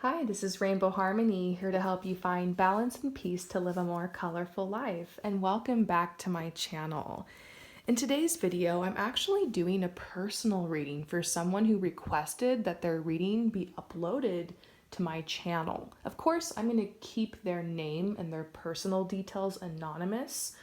Hi, this is Rainbow Harmony, here to help you find balance and peace to live a more colorful life. And welcome back to my channel. In today's video, I'm actually doing a personal reading for someone who requested that their reading be uploaded to my channel. Of course, I'm going to keep their name and their personal details anonymous.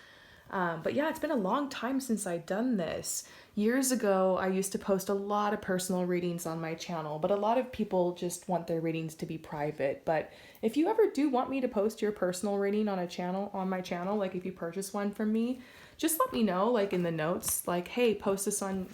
But yeah, it's been a long time since I've done this. Years ago, I used to post a lot of personal readings on my channel, but a lot of people just want their readings to be private. But if you ever do want me to post your personal reading on my channel, like if you purchase one from me, just let me know, like in the notes, like, hey, post this on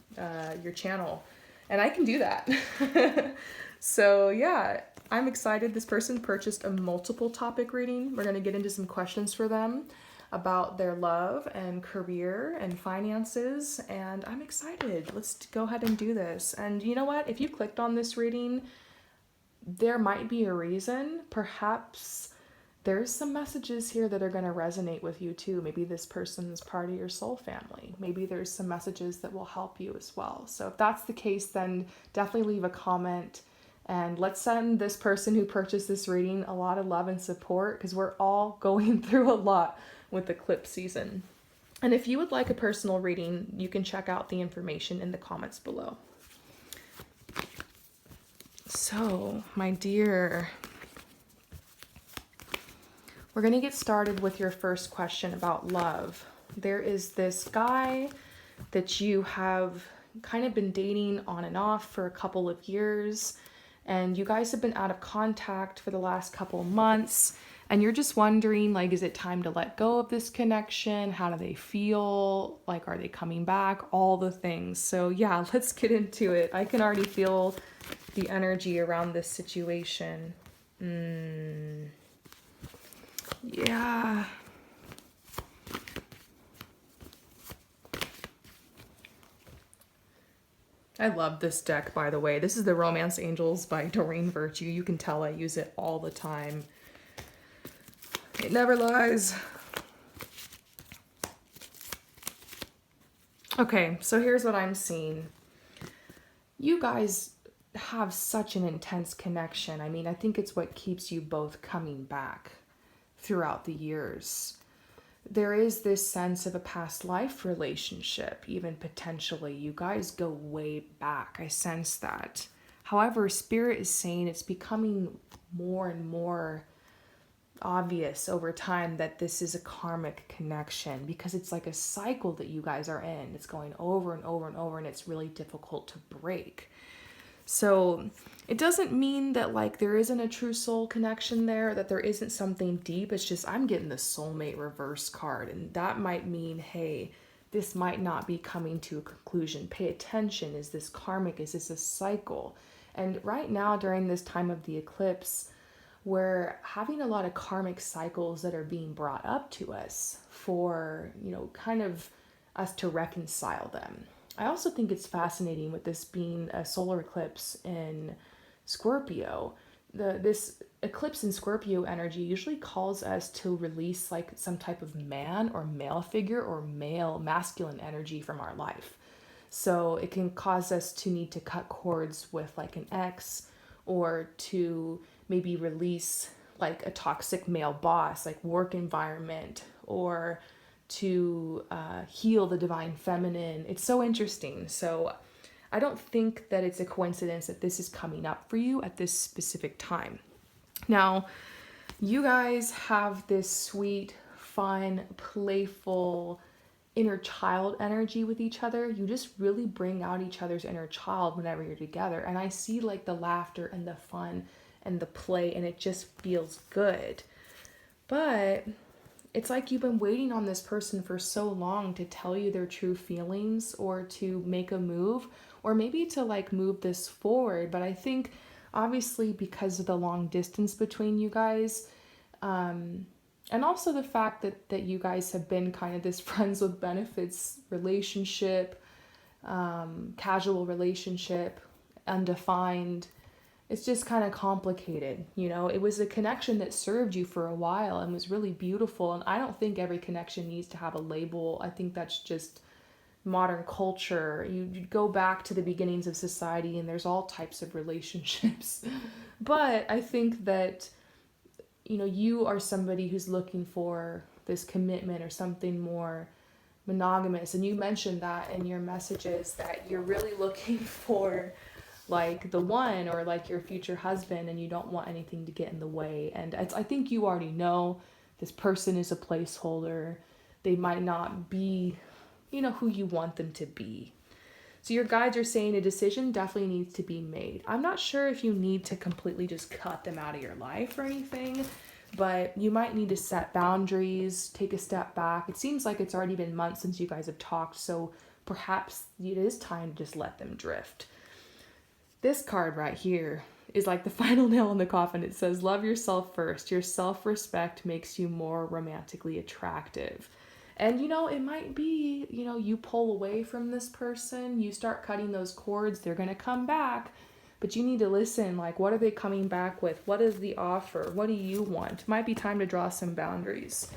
your channel, and I can do that. So yeah, I'm excited. This person purchased a multiple topic reading. We're gonna get into some questions for them about their love and career and finances, and I'm excited. Let's go ahead and do this. And you know what? If you clicked on this reading, there might be a reason. Perhaps there's some messages here that are going to resonate with you too. Maybe this person's part of your soul family. Maybe there's some messages that will help you as well. So if that's the case, then definitely leave a comment. And let's send this person who purchased this reading a lot of love and support, because we're all going through a lot with eclipse season. And if you would like a personal reading, you can check out the information in the comments below. So, my dear, we're going to get started with your first question about love. There is this guy that you have kind of been dating on and off for a couple of years, and you guys have been out of contact for the last couple of months, and you're just wondering, like, is it time to let go of this connection? How do they feel? Like, are they coming back? All the things. So yeah, let's get into it. I can already feel the energy around this situation. Yeah. I love this deck, by the way. This is the Romance Angels by Doreen Virtue. You can tell I use it all the time. It never lies. Okay, so here's what I'm seeing. You guys have such an intense connection. I mean, I think it's what keeps you both coming back throughout the years. There is this sense of a past life relationship, even potentially. You guys go way back. I sense that. However, Spirit is saying it's becoming more and more obvious over time that this is a karmic connection, because it's like a cycle that you guys are in. It's going over and over and over, and it's really difficult to break. So it doesn't mean that like there isn't a true soul connection there, that there isn't something deep. It's just I'm getting the soulmate reverse card, and that might mean, hey, this might not be coming to a conclusion. Pay attention. Is this karmic? Is this a cycle? And right now, during this time of the eclipse, we're having a lot of karmic cycles that are being brought up to us for, kind of us to reconcile them. I also think it's fascinating with this being a solar eclipse in Scorpio. This eclipse in Scorpio energy usually calls us to release like some type of man or male figure or male masculine energy from our life. So it can cause us to need to cut cords with like an ex, or to maybe release like a toxic male boss, like work environment, or to heal the divine feminine. It's so interesting. So I don't think that it's a coincidence that this is coming up for you at this specific time. Now, you guys have this sweet, fun, playful, inner child energy with each other. You just really bring out each other's inner child whenever you're together. And I see like the laughter and the fun and the play, and it just feels good. But it's like you've been waiting on this person for so long to tell you their true feelings, or to make a move, or maybe to like move this forward. But I think obviously because of the long distance between you guys, and also the fact that you guys have been kind of this friends with benefits relationship, casual relationship, undefined. It's just kind of complicated, It was a connection that served you for a while and was really beautiful. And I don't think every connection needs to have a label. I think that's just modern culture. You go back to the beginnings of society and there's all types of relationships. But I think that, you are somebody who's looking for this commitment or something more monogamous. And you mentioned that in your messages, that you're really looking for like the one, or like your future husband, and you don't want anything to get in the way. And I think you already know this person is a placeholder. They might not be, who you want them to be. So your guides are saying a decision definitely needs to be made. I'm not sure if you need to completely just cut them out of your life or anything, but you might need to set boundaries, take a step back. It seems like it's already been months since you guys have talked, so perhaps it is time to just let them drift. This card right here is like the final nail in the coffin. It says, love yourself first. Your self-respect makes you more romantically attractive. And, it might be, you pull away from this person, you start cutting those cords, they're going to come back, but you need to listen. Like, what are they coming back with? What is the offer? What do you want? It might be time to draw some boundaries.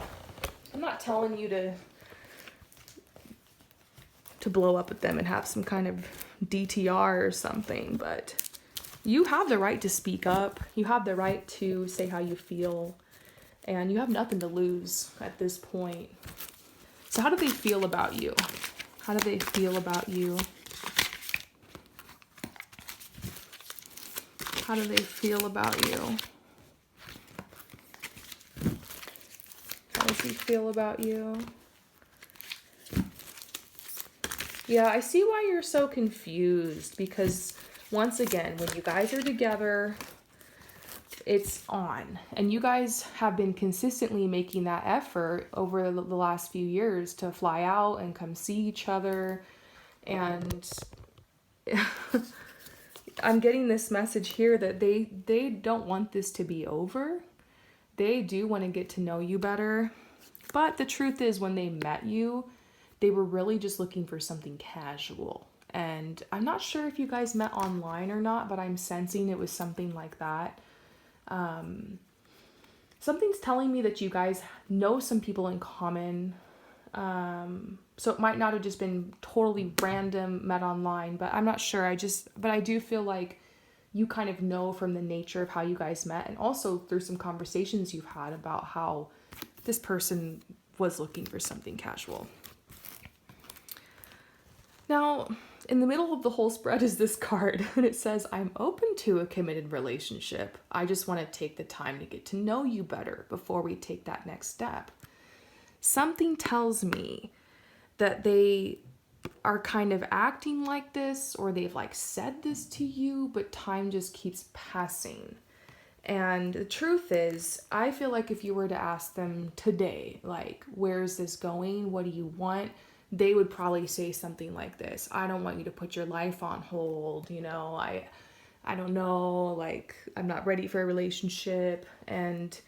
I'm not telling you to blow up with them and have some kind of DTR or something, but you have the right to speak up. You have the right to say how you feel, and you have nothing to lose at this point. So how do they feel about you? How do they feel about you? How do they feel about you? How does he feel about you? Yeah, I see why you're so confused, because once again, when you guys are together, it's on. And you guys have been consistently making that effort over the last few years to fly out and come see each other. And I'm getting this message here that they don't want this to be over. They do want to get to know you better. But the truth is, when they met you, they were really just looking for something casual. And I'm not sure if you guys met online or not, but I'm sensing it was something like that. Something's telling me that you guys know some people in common. So it might not have just been totally random, met online, but I'm not sure. But I do feel like you kind of know from the nature of how you guys met, and also through some conversations you've had about how this person was looking for something casual. Now, in the middle of the whole spread is this card, and it says, I'm open to a committed relationship. I just want to take the time to get to know you better before we take that next step. Something tells me that they are kind of acting like this, or they've like said this to you, but time just keeps passing. And the truth is, I feel like if you were to ask them today, like, where's this going? What do you want? They would probably say something like this. I don't want you to put your life on hold. I don't know, like, I'm not ready for a relationship. And,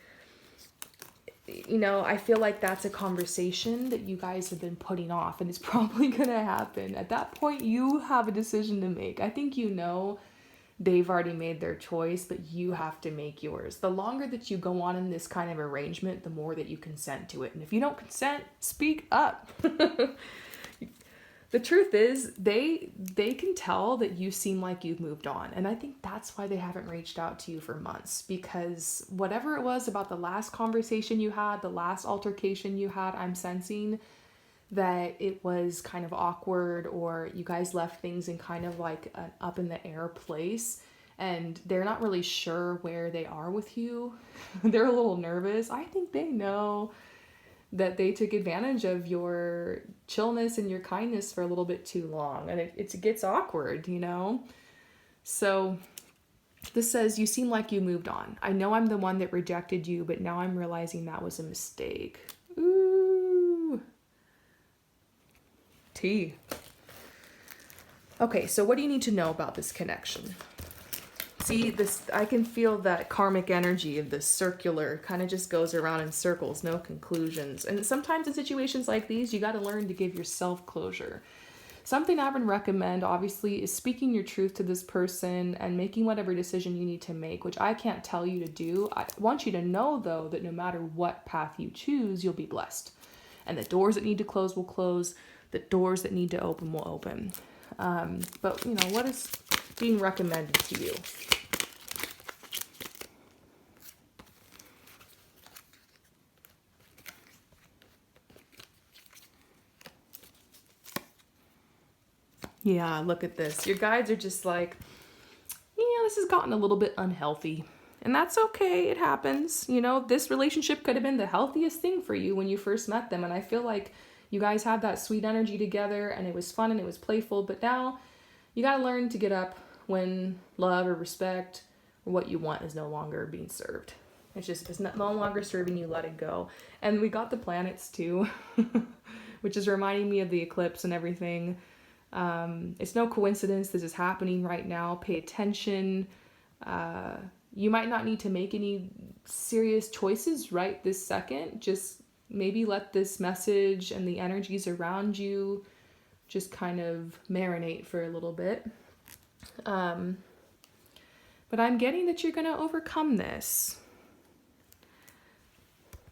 I feel like that's a conversation that you guys have been putting off, and it's probably going to happen. At that point, you have a decision to make. I think they've already made their choice, but you have to make yours. The longer that you go on in this kind of arrangement, the more that you consent to it. And if you don't consent, speak up. The truth is, they can tell that you seem like you've moved on. And I think that's why they haven't reached out to you for months, because whatever it was about the last conversation you had, the last altercation you had, I'm sensing that it was kind of awkward, or you guys left things in kind of like an up in the air place, and they're not really sure where they are with you. They're a little nervous. I think they know that they took advantage of your chillness and your kindness for a little bit too long, and it gets awkward, So this says, you seem like you moved on. I know I'm the one that rejected you, but now I'm realizing that was a mistake. Ooh. Tea. Okay, so what do you need to know about this connection? See, this, I can feel that karmic energy of this circular kind of just goes around in circles, no conclusions. And sometimes in situations like these, you got to learn to give yourself closure. Something I would recommend, obviously, is speaking your truth to this person and making whatever decision you need to make, which I can't tell you to do. I want you to know, though, that no matter what path you choose, you'll be blessed. And the doors that need to close will close. The doors that need to open will open. But, you know, what is being recommended to you? Yeah, look at this. Your guides are just like, yeah, this has gotten a little bit unhealthy. And that's okay. It happens. You know, this relationship could have been the healthiest thing for you when you first met them. And I feel like you guys had that sweet energy together and it was fun and it was playful. But now you got to learn to get up when love or respect or what you want is no longer being served. It's no longer serving you. Let it go. And we got the planets too, which is reminding me of the eclipse and everything. It's no coincidence this is happening right now. Pay attention. You might not need to make any serious choices right this second. Just maybe let this message and the energies around you just kind of marinate for a little bit. But I'm getting that you're going to overcome this.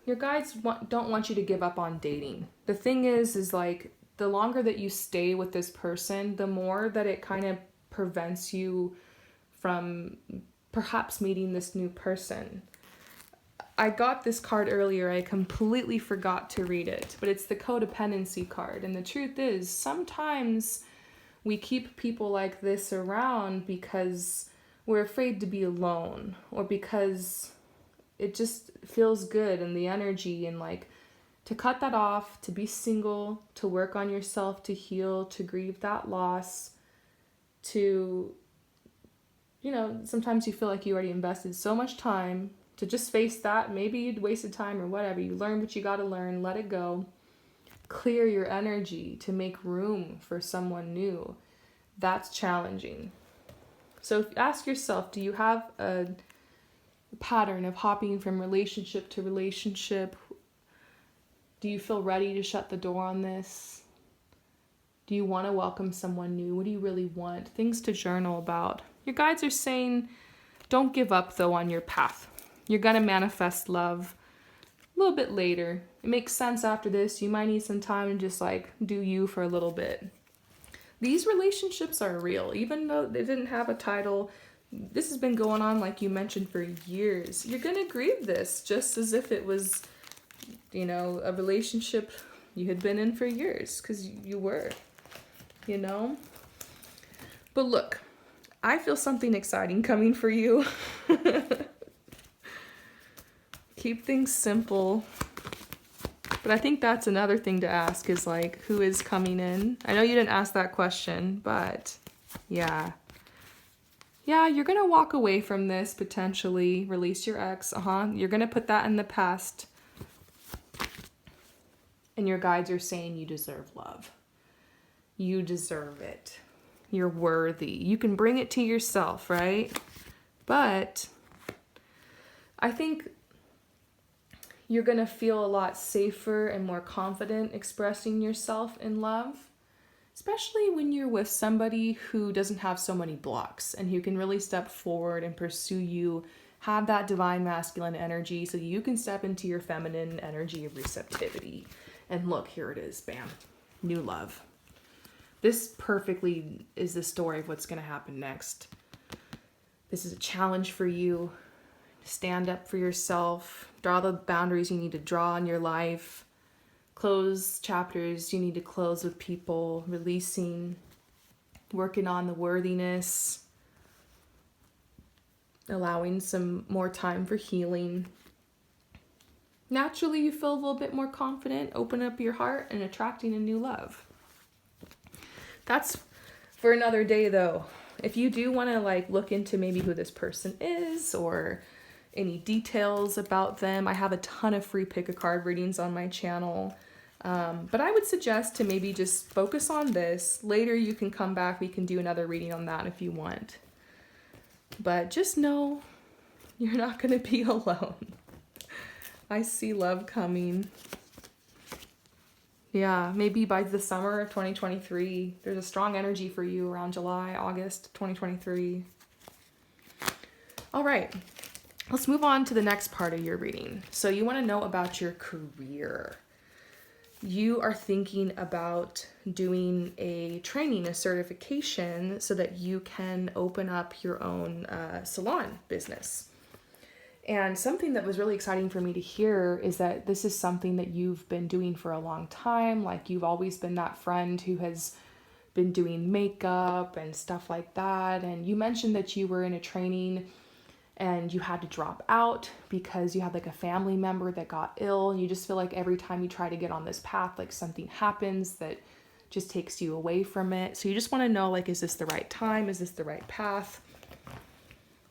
Your guides don't want you to give up on dating. The thing is like, the longer that you stay with this person, the more that it kind of prevents you from perhaps meeting this new person. I got this card earlier. I completely forgot to read it, but it's the codependency card. And the truth is, sometimes we keep people like this around because we're afraid to be alone, or because it just feels good and the energy, and like to cut that off, to be single, to work on yourself, to heal, to grieve that loss, to, you know, sometimes you feel like you already invested so much time to just face that. Maybe you'd wasted time or whatever. You learned what you got to learn, let it go. Clear your energy to make room for someone new. That's challenging. So ask yourself, do you have a pattern of hopping from relationship to relationship? Do you feel ready to shut the door on this? Do you want to welcome someone new? What do you really want? Things to journal about. Your guides are saying, don't give up though on your path. You're going to manifest love a little bit later. It makes sense after this. You might need some time to just like do you for a little bit. These relationships are real, even though they didn't have a title. This has been going on, like you mentioned, for years. You're going to grieve this just as if it was, you know, a relationship you had been in for years, because you were, you know. But look, I feel something exciting coming for you. Keep things simple. But I think that's another thing to ask is like, who is coming in? I know you didn't ask that question, but yeah. Yeah, you're going to walk away from this potentially, release your ex. You're going to put that in the past. And your guides are saying you deserve love. You deserve it. You're worthy. You can bring it to yourself, right? But I think you're going to feel a lot safer and more confident expressing yourself in love, especially when you're with somebody who doesn't have so many blocks and who can really step forward and pursue you, have that divine masculine energy so you can step into your feminine energy of receptivity. And look, here it is, bam, new love. This perfectly is the story of what's going to happen next. This is a challenge for you. Stand up for yourself, draw the boundaries you need to draw in your life, close chapters you need to close with people, releasing, working on the worthiness, allowing some more time for healing. Naturally, you feel a little bit more confident, open up your heart, and attracting a new love. That's for another day, though. If you do want to like look into maybe who this person is or any details about them, I have a ton of free pick a card readings on my channel. But I would suggest to maybe just focus on this. Later you can come back, we can do another reading on that if you want. But just know you're not going to be alone. I see love coming. Yeah, maybe by the summer of 2023, there's a strong energy for you around July, August 2023. All right. Let's move on to the next part of your reading. So you want to know about your career. you are thinking about doing a training, a certification, so that you can open up your own salon business. And something that was really exciting for me to hear is that this is something that you've been doing for a long time. Like, you've always been that friend who has been doing makeup and stuff like that. And you mentioned that you were in a training and you had to drop out because you had like a family member that got ill, and you just feel like every time you try to get on this path, like something happens that just takes you away from it. So you just want to know, like, is this the right time? Is this the right path?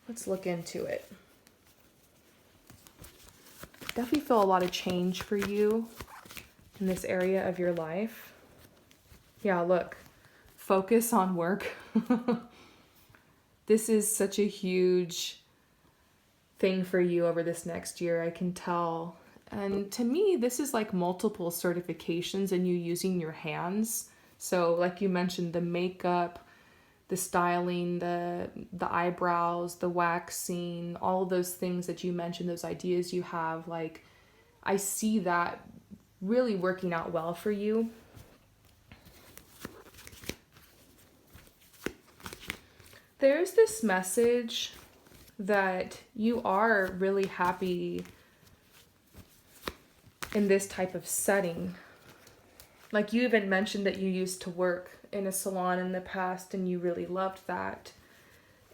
Let's look into it. Definitely feel a lot of change for you in this area of your life. Yeah, look, focus on work. This is such a huge thing for you over this next year, I can tell. And to me, this is like multiple certifications and you using your hands. So like you mentioned, the makeup, the styling, the eyebrows, the waxing, all of those things that you mentioned, those ideas you have, like, I see that really working out well for you. There's this message that you are really happy in this type of setting. Like, you even mentioned that you used to work in a salon in the past and you really loved that.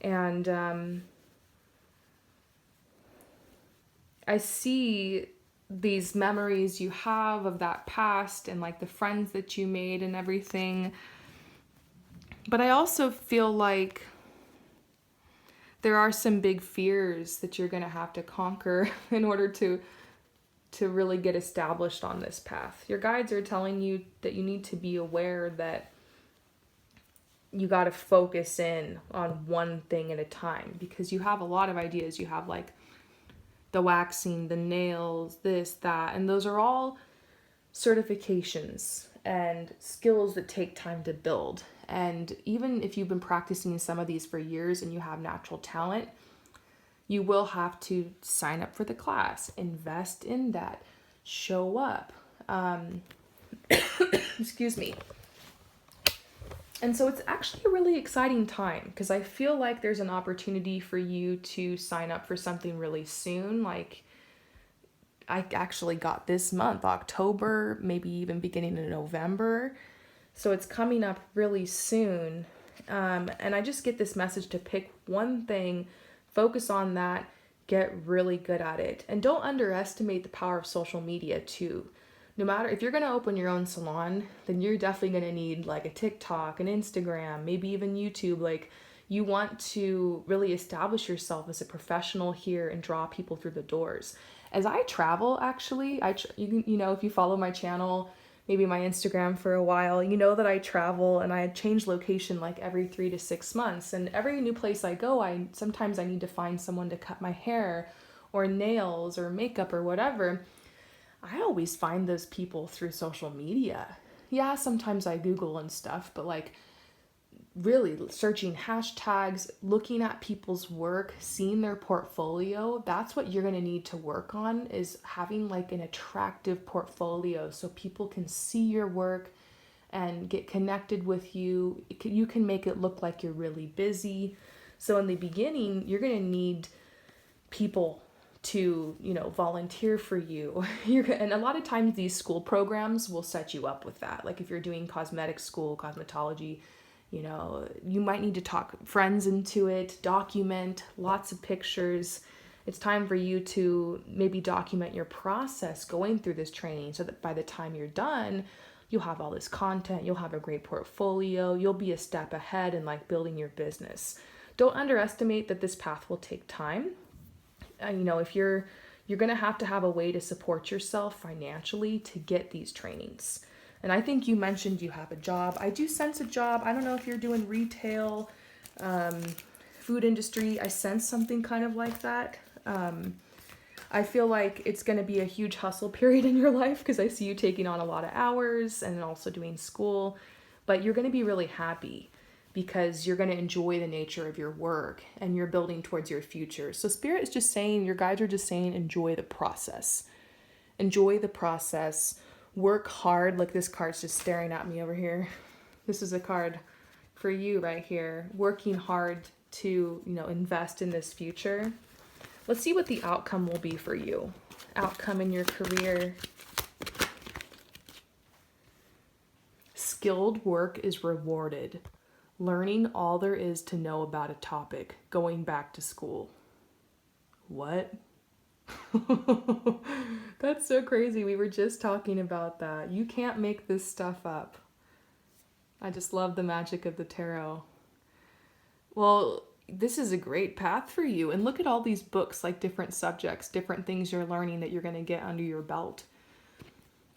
And I see these memories you have of that past and like the friends that you made and everything. But I also feel like there are some big fears that you're going to have to conquer in order to really get established on this path. Your guides are telling you that you need to be aware that you got to focus in on one thing at a time, because you have a lot of ideas. You have like the waxing, the nails, this, that, and those are all certifications and skills that take time to build. And even if you've been practicing some of these for years and you have natural talent, you will have to sign up for the class, invest in that, show up. Excuse me. And so it's actually a really exciting time, because I feel like there's an opportunity for you to sign up for something really soon. Like, I actually got this month, October, maybe even beginning of November. So it's coming up really soon. And I just get this message to pick one thing, focus on that, get really good at it. And don't underestimate the power of social media too. No matter if you're going to open your own salon, then you're definitely going to need like a TikTok, an Instagram, maybe even YouTube. Like, you want to really establish yourself as a professional here and draw people through the doors. As I travel, actually, you know, if you follow my channel, maybe my Instagram for a while, you know that I travel and I change location like every 3 to 6 months. And every new place I go, sometimes I need to find someone to cut my hair or nails or makeup or whatever. I always find those people through social media. Yeah, sometimes I Google and stuff, but like, really searching hashtags, looking at people's work, seeing their portfolio, that's what you're going to need to work on, is having like an attractive portfolio so people can see your work and get connected with you. You can make it look like you're really busy. So in the beginning, you're going to need people to, you know, volunteer for you. And a lot of times these school programs will set you up with that. Like if you're doing cosmetic school, cosmetology, you know, you might need to talk friends into it, document lots of pictures. It's time for you to maybe document your process going through this training so that by the time you're done, you'll have all this content, you'll have a great portfolio, you'll be a step ahead in like building your business. Don't underestimate that this path will take time. You know, if you're going to have a way to support yourself financially to get these trainings. And I think you mentioned you have a job. I do sense a job. I don't know if you're doing retail, food industry. I sense something kind of like that. I feel like it's going to be a huge hustle period in your life because I see you taking on a lot of hours and also doing school. But you're going to be really happy because you're going to enjoy the nature of your work and you're building towards your future. So Spirit is just saying, your guides are just saying, enjoy the process. Enjoy the process. Work hard. Look, this card's just staring at me over here. This is a card for you right here. Working hard to, invest in this future. Let's see what the outcome will be for you. Outcome in your career. Skilled work is rewarded. Learning all there is to know about a topic. Going back to school. What? That's so crazy. We were just talking about that. You can't make this stuff up. I just love the magic of the tarot. Well, this is a great path for you. And look at all these books, like different subjects, different things you're learning that you're going to get under your belt.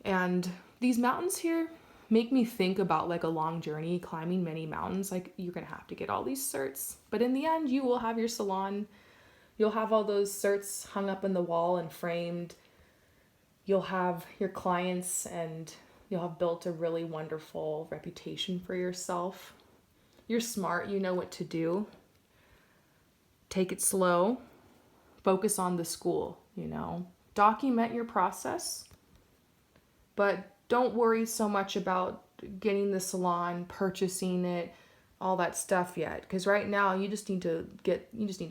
And these mountains here make me think about like a long journey, climbing many mountains. Like you're going to have to get all these certs. But in the end, you will have your salon. You'll have all those certs hung up in the wall and framed. You'll have your clients and you'll have built a really wonderful reputation for yourself. You're smart. You know what to do. Take it slow. Focus on the school, Document your process. But don't worry so much about getting the salon, purchasing it, all that stuff yet. Because right now you just need to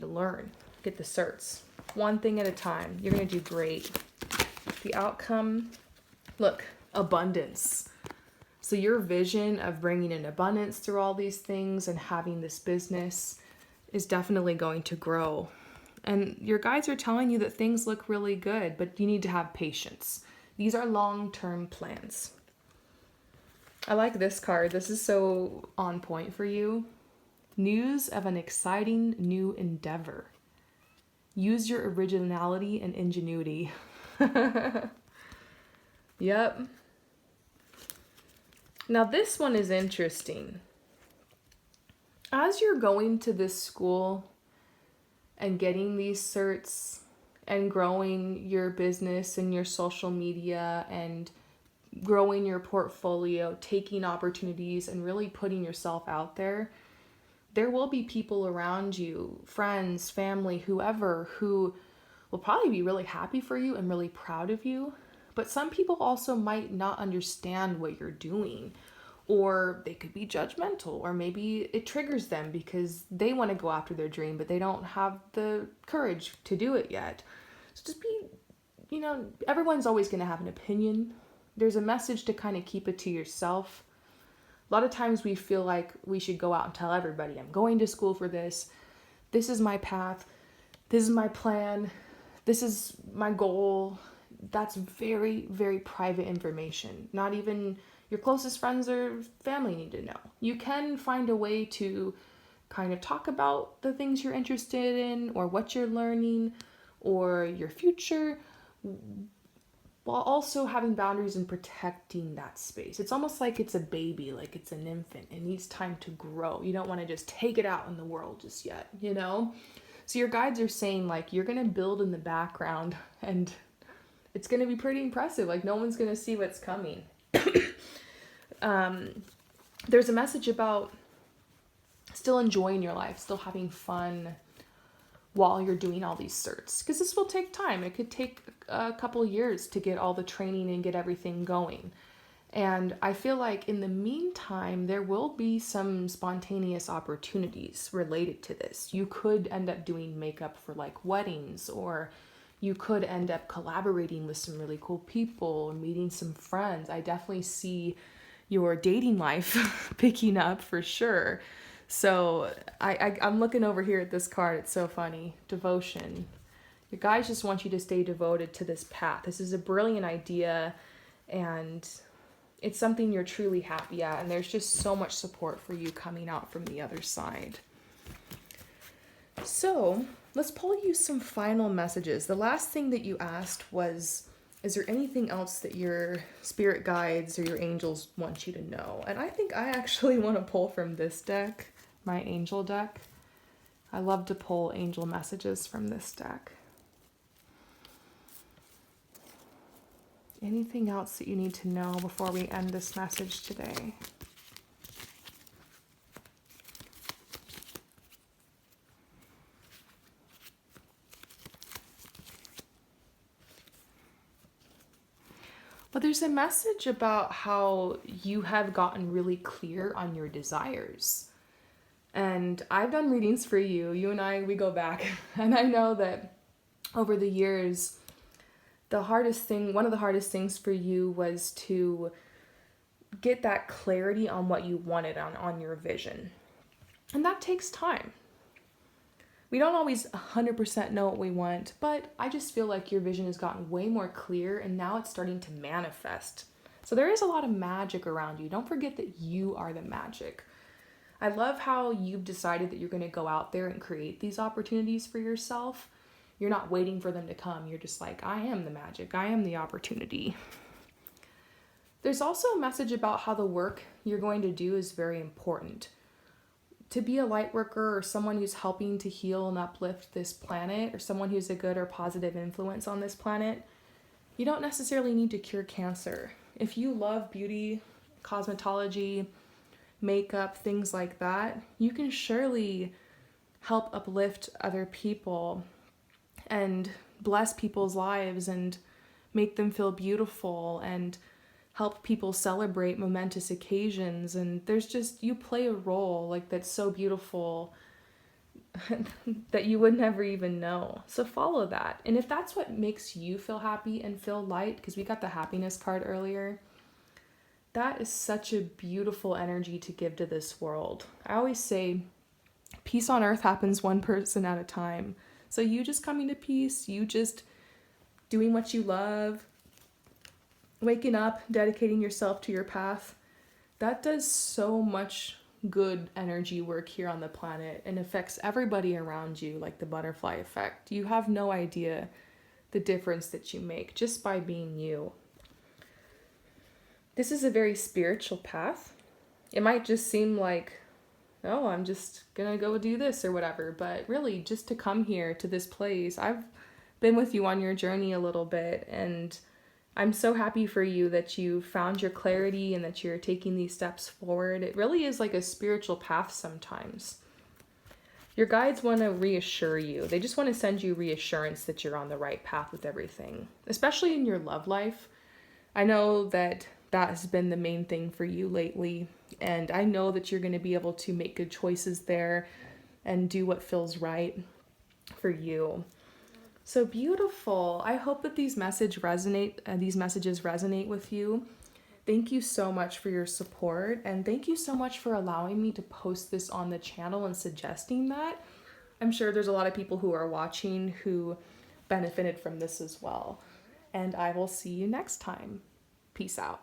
learn. Get the certs. One thing at a time. You're going to do great. The outcome, look, abundance. So your vision of bringing in abundance through all these things and having this business is definitely going to grow. And your guides are telling you that things look really good, but you need to have patience. These are long-term plans. I like this card. This is so on point for you. News of an exciting new endeavor. Use your originality and ingenuity. Yep. Now this one is interesting. As you're going to this school and getting these certs and growing your business and your social media and growing your portfolio, taking opportunities and really putting yourself out there, there will be people around you, friends, family, whoever, who will probably be really happy for you and really proud of you. But some people also might not understand what you're doing, or they could be judgmental, or maybe it triggers them because they want to go after their dream, but they don't have the courage to do it yet. So just be, everyone's always going to have an opinion. There's a message to kind of keep it to yourself. A lot of times we feel like we should go out and tell everybody, I'm going to school for this. This is my path. This is my plan. This is my goal. That's very, very private information. Not even your closest friends or family need to know. You can find a way to kind of talk about the things you're interested in or what you're learning or your future, while also having boundaries and protecting that space. It's almost like it's a baby, like it's an infant. It needs time to grow. You don't want to just take it out in the world just yet, So your guides are saying like you're going to build in the background and it's going to be pretty impressive. Like no one's going to see what's coming. There's a message about still enjoying your life, still having fun while you're doing all these certs, because this will take time. It could take a couple years to get all the training and get everything going. And I feel like in the meantime, there will be some spontaneous opportunities related to this. You could end up doing makeup for like weddings, or you could end up collaborating with some really cool people, meeting some friends. I definitely see your dating life picking up for sure. So I'm looking over here at this card. It's so funny. Devotion. Your guys just want you to stay devoted to this path. This is a brilliant idea, and it's something you're truly happy at. And there's just so much support for you coming out from the other side. So let's pull you some final messages. The last thing that you asked was, is there anything else that your spirit guides or your angels want you to know? And I think I actually want to pull from this deck, my angel deck. I love to pull angel messages from this deck. Anything else that you need to know before we end this message today? But there's a message about how you have gotten really clear on your desires. And I've done readings for you. You and I, we go back. And I know that over the years, one of the hardest things for you was to get that clarity on what you wanted on your vision. And that takes time. We don't always 100% know what we want, but I just feel like your vision has gotten way more clear and now it's starting to manifest. So there is a lot of magic around you. Don't forget that you are the magic. I love how you've decided that you're going to go out there and create these opportunities for yourself. You're not waiting for them to come. You're just like, I am the magic. I am the opportunity. There's also a message about how the work you're going to do is very important. To be a light worker or someone who's helping to heal and uplift this planet, or someone who's a good or positive influence on this planet, you don't necessarily need to cure cancer. If you love beauty, cosmetology, makeup, things like that, you can surely help uplift other people and bless people's lives and make them feel beautiful and help people celebrate momentous occasions. And you play a role like that's so beautiful that you would never even know. So follow that. And if that's what makes you feel happy and feel light, because we got the happiness card earlier, that is such a beautiful energy to give to this world. I always say peace on earth happens one person at a time. So you just coming to peace, you just doing what you love, waking up, dedicating yourself to your path, that does so much good energy work here on the planet and affects everybody around you, like the butterfly effect. You have no idea the difference that you make just by being you. This is a very spiritual path. It might just seem like, oh, I'm just gonna go do this or whatever, but really just to come here to this place, I've been with you on your journey a little bit, and I'm so happy for you that you found your clarity and that you're taking these steps forward. It really is like a spiritual path sometimes. Your guides want to reassure you. They just want to send you reassurance that you're on the right path with everything, especially in your love life. I know that has been the main thing for you lately, and I know that you're going to be able to make good choices there and do what feels right for you. So beautiful. I hope that these messages resonate with you. Thank you so much for your support, and thank you so much for allowing me to post this on the channel and suggesting that. I'm sure there's a lot of people who are watching who benefited from this as well. And I will see you next time. Peace out.